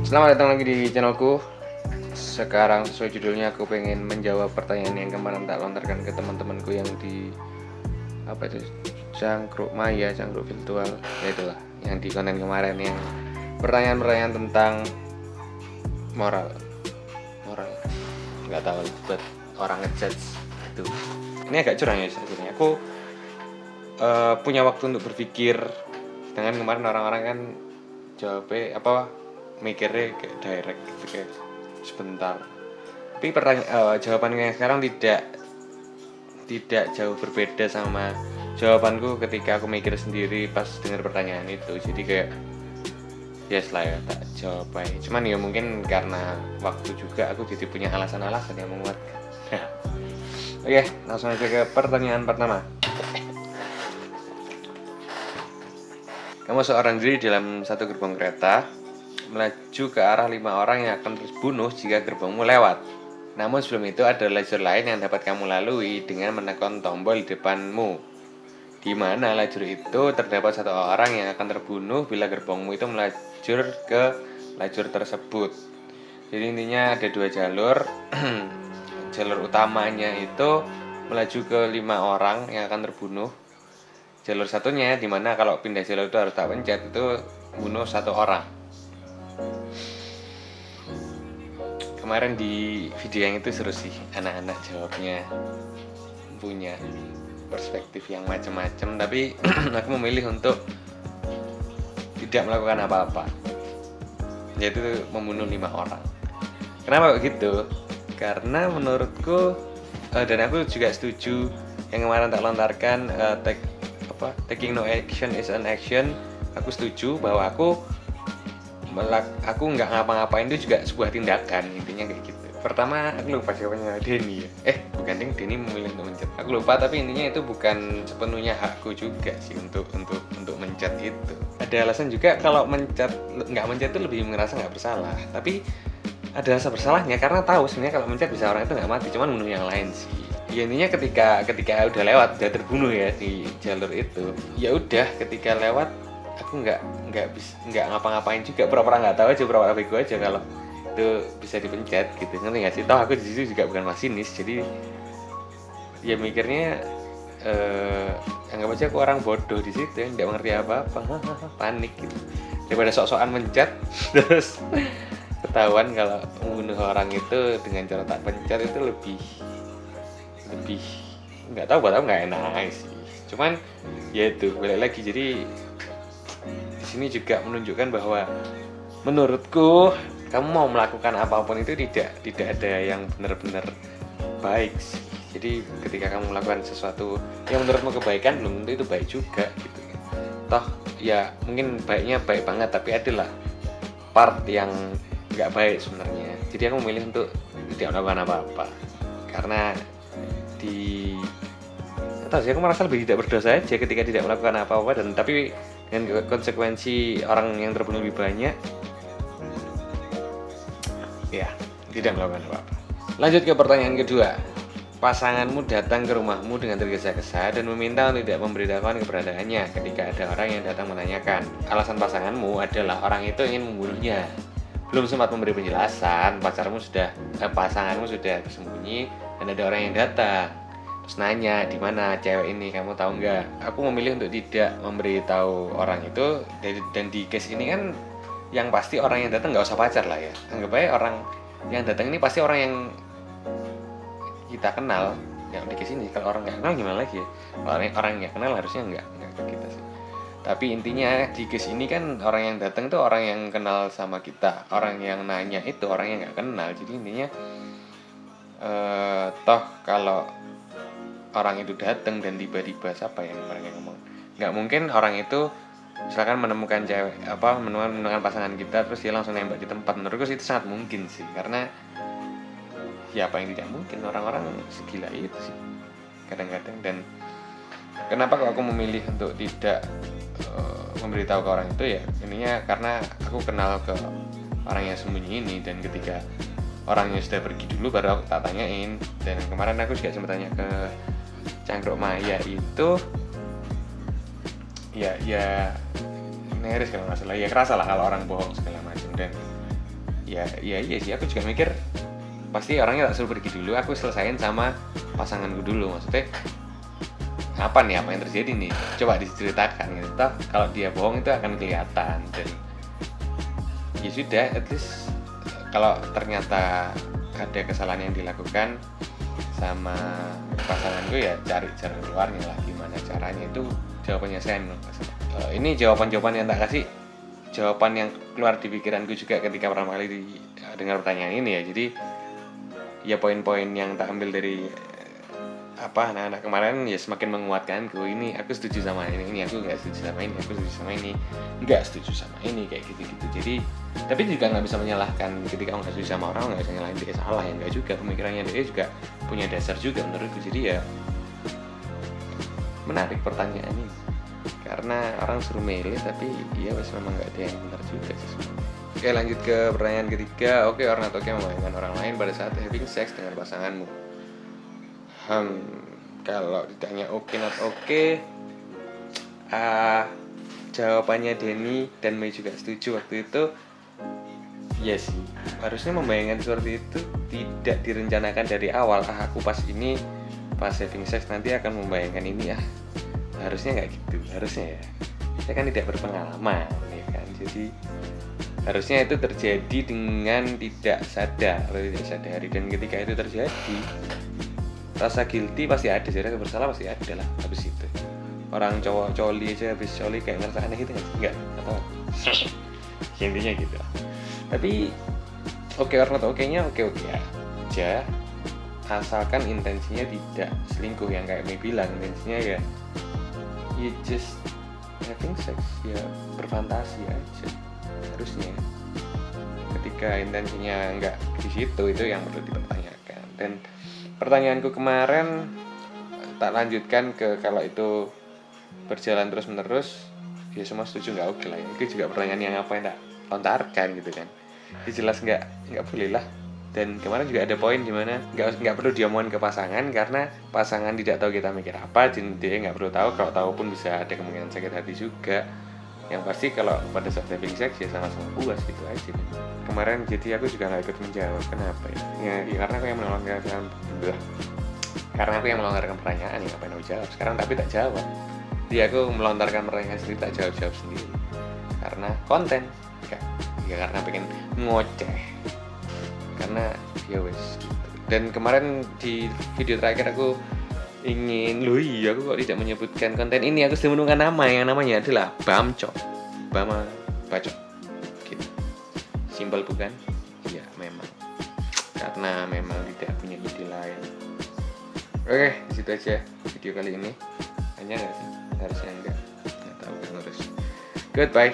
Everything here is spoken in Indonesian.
Selamat datang lagi di channelku. Sekarang sesuai judulnya aku pengen menjawab pertanyaan yang kemarin tak lontarkan ke teman-temanku yang di Cangkruk Maya, Cangkruk Virtual. Ya itulah yang di konten kemarin, yang pertanyaan-pertanyaan tentang moral nggak tahu buat orang ngejudge itu. Ini agak curang ya sebenarnya. Aku punya waktu untuk berpikir, sedangkan kemarin orang-orang kan jawabnya mikirnya kayak direct gitu, kayak sebentar. Tapi jawabannya sekarang tidak jauh berbeda sama jawabanku ketika aku mikir sendiri pas dengar pertanyaan itu. Jadi kayak yes lah ya, tak jawab aja. Cuman ya mungkin karena waktu juga aku jadi punya alasan-alasan yang menguatkan. Oke, langsung aja ke pertanyaan pertama. Kamu seorang diri dalam satu gerbong kereta, melaju ke arah 5 orang yang akan terbunuh jika gerbongmu lewat. Namun sebelum itu ada lajur lain yang dapat kamu lalui dengan menekan tombol di depanmu, di mana lajur itu terdapat satu orang yang akan terbunuh bila gerbongmu itu melajur ke lajur tersebut. Jadi intinya ada 2 jalur. Jalur utamanya itu melaju ke 5 orang yang akan terbunuh. Jalur satunya dimana kalau pindah jalur itu harus tak pencet, itu bunuh 1 orang. Kemarin di video yang itu seru sih, anak-anak jawabnya punya perspektif yang macam-macam, tapi aku memilih untuk tidak melakukan apa-apa, yaitu membunuh 5 orang. Kenapa begitu? Karena menurutku dan aku juga setuju yang kemarin tak lontarkan, taking no action is an action. Aku setuju bahwa aku nggak ngapa-ngapain itu juga sebuah tindakan, intinya kayak gitu. Pertama, aku lupa siapanya, Denny ya. Bukan Denny memilih untuk mencet. Aku lupa, tapi intinya itu bukan sepenuhnya hakku juga sih untuk mencet itu. Ada alasan juga kalau nggak mencet itu lebih merasa nggak bersalah. Tapi ada rasa bersalahnya karena tahu sebenarnya kalau mencet bisa orang itu nggak mati, cuman bunuh yang lain sih. Ya intinya ketika udah lewat, udah terbunuh ya di jalur itu, ya udah ketika lewat aku nggak ngapa-ngapain juga, pura-pura nggak tahu aja, pura-pura bego aja kalau itu bisa dipencet gitu, ngerti nggak sih? Toh aku di situ juga bukan masinis, jadi ya mikirnya anggap aja aku orang bodoh di situ yang nggak mengerti apa-apa, panik gitu, daripada sok-sokan mencet terus ketahuan kalau membunuh orang itu dengan cara tak pencet, itu lebih nggak tahu, buat aku nggak enak sih. Cuman ya itu balik lagi, jadi di sini juga menunjukkan bahwa menurutku kamu mau melakukan apapun itu tidak ada yang benar-benar baik sih. Jadi ketika kamu melakukan sesuatu yang menurutmu kebaikan, belum tentu itu baik juga gitu. Toh ya mungkin baiknya baik banget, tapi adalah part yang nggak baik sebenarnya. Jadi aku memilih untuk tidak melakukan apa-apa karena aku merasa lebih tidak berdosa aja ketika tidak melakukan apa-apa, dan tapi dengan konsekuensi orang yang terbunuh lebih banyak, ya tidak melakukan apa-apa. Lanjut ke pertanyaan kedua. Pasanganmu datang ke rumahmu dengan tergesa-gesa dan meminta untuk tidak memberitahukan keberadaannya ketika ada orang yang datang menanyakan. Alasan pasanganmu adalah orang itu ingin membunuhnya. Belum sempat memberi penjelasan, pasanganmu sudah bersembunyi dan ada orang yang datang. Terus nanya, di mana cewek ini, kamu tahu nggak? Aku memilih untuk tidak memberitahu orang itu, dan di case ini kan yang pasti orang yang datang nggak usah pacar lah ya. Anggap aja orang yang datang ini pasti orang yang kita kenal. Yang di case ini kalau orang nggak kenal gimana lagi ya? Kalau orang yang nggak kenal harusnya nggak ke kita sih. Tapi intinya di case ini kan orang yang datang itu orang yang kenal sama kita, orang yang nanya itu orang yang nggak kenal. Jadi intinya toh kalau orang itu datang dan tiba-tiba siapa yang mereka ngomong, nggak mungkin orang itu misalkan menemukan menemukan pasangan kita terus dia langsung nembak di tempat. Menurutku itu sangat mungkin sih, karena ya apa yang tidak mungkin, orang-orang segila itu sih kadang-kadang. Dan kenapa aku memilih untuk tidak memberitahu ke orang itu, ya ininya karena aku kenal ke orang yang sembunyi ini, dan ketika orangnya sudah pergi dulu baru aku tak tanyain. Dan kemarin aku juga sempat tanya ke Cangkruk Maya itu, ya neris kalau nggak salah, ya kerasa lah kalau orang bohong segala macam. Dan iya sih, aku juga mikir pasti orangnya tak suruh pergi dulu, aku selesain sama pasanganku dulu. Maksudnya apa nih, apa yang terjadi nih, coba diceritakan gitu. Toh kalau dia bohong itu akan kelihatan, dan ya sudah, at least kalau ternyata ada kesalahan yang dilakukan sama pasanganku, ya cari jalan keluarnya lah, gimana caranya. Itu jawabannya saya. Ini jawaban-jawaban yang tak kasih, jawaban yang keluar di pikiranku juga ketika pertama kali dengar pertanyaan ini ya. Jadi ya poin-poin yang tak ambil dari anak-anak kemarin ya semakin menguatkanku. Ini aku setuju sama ini aku nggak setuju sama ini, aku setuju sama ini, nggak setuju sama ini, kayak gitu-gitu. Jadi tapi juga nggak bisa menyalahkan ketika nggak setuju sama orang, nggak bisa nyalahin dia salah, ya nggak juga. Pemikirannya dia juga punya dasar juga menurutku. Jadi ya menarik pertanyaan ini, karena orang suruh milih tapi ya wes memang nggak ada yang benar juga sih. Oke, lanjut ke pertanyaan ketiga. Oke, or not okay membayangkan orang lain pada saat having sex dengan pasanganmu? Kalau ditanya oke not oke, jawabannya Denny dan Mei juga setuju waktu itu. Ya sih, harusnya membayangkan seperti itu tidak direncanakan dari awal. Aku pas having sex nanti akan membayangkan ini ya. Harusnya nggak gitu, harusnya ya. Saya kan tidak berpengalaman, ya kan. Jadi harusnya itu terjadi dengan tidak sadar atau tidak sadari, dan ketika itu terjadi rasa guilty pasti ada, jadi rasa bersalah pasti ada lah. Habis itu orang cowok coli aja habis coli kayak ngerasa aneh gitu enggak atau intinya gitu. Tapi oke or not oke-nya oke aja, asalkan intensinya tidak selingkuh, yang kayak Mei bilang. Intensinya ya you just having sex, ya berfantasi aja harusnya. Ketika intensinya enggak di situ, itu yang perlu dipertanyakan. Dan pertanyaanku kemarin tak lanjutkan ke kalau itu berjalan terus menerus, ya semua setuju nggak oke lah. Itu juga pertanyaan yang apa yang tak lontarkan gitu kan. Jadi jelas nggak boleh lah. Dan kemarin juga ada poin dimana nggak perlu diomongin ke pasangan, karena pasangan tidak tahu kita mikir apa, jadi dia nggak perlu tahu. Kalau tahu pun bisa ada kemungkinan sakit hati juga. Yang pasti kalau pada saat having sex ya sama-sama puas gitu aja. Kemarin jadi aku juga nggak ikut menjawab. Kenapa ya? Ya karena aku yang melontarkan pertanyaan, ya ngapain aku jawab sekarang tapi tak jawab. Jadi aku melontarkan pertanyaan sendiri, tak jawab sendiri karena konten ya karena pengen ngoceh, karena ya wes gitu. Dan kemarin di video terakhir aku aku kok tidak menyebutkan konten ini. Aku sudah menemukan nama yang namanya adalah Bamcok, Bama Bacok gitu. Simpel bukan? Ya memang, karena memang tidak punya ide lain. Oke, disitu aja video kali ini. Hanya nggak sih? Harusnya enggak tahu kan harus. Goodbye.